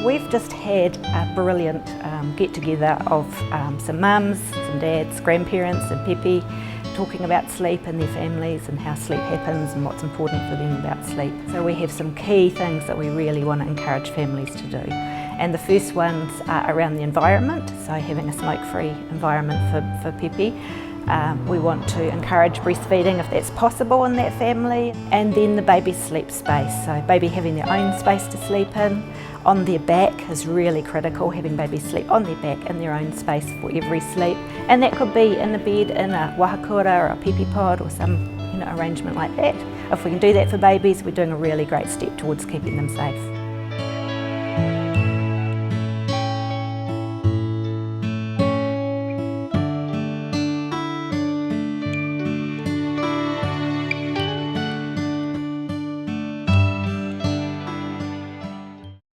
We've just had a brilliant get-together of some mums, some dads, grandparents and pēpē talking about sleep and their families and how sleep happens and what's important for them about sleep. So we have some key things that we really want to encourage families to do. And the first ones are around the environment, so having a smoke-free environment for pēpē. We want to encourage breastfeeding if that's possible in that family. And then the baby's sleep space, so baby having their own space to sleep in. On their back is really critical, having babies sleep on their back in their own space for every sleep. And that could be in a bed in a wahakura or a pēpē pod or some arrangement like that. If we can do that for babies, we're doing a really great step towards keeping them safe.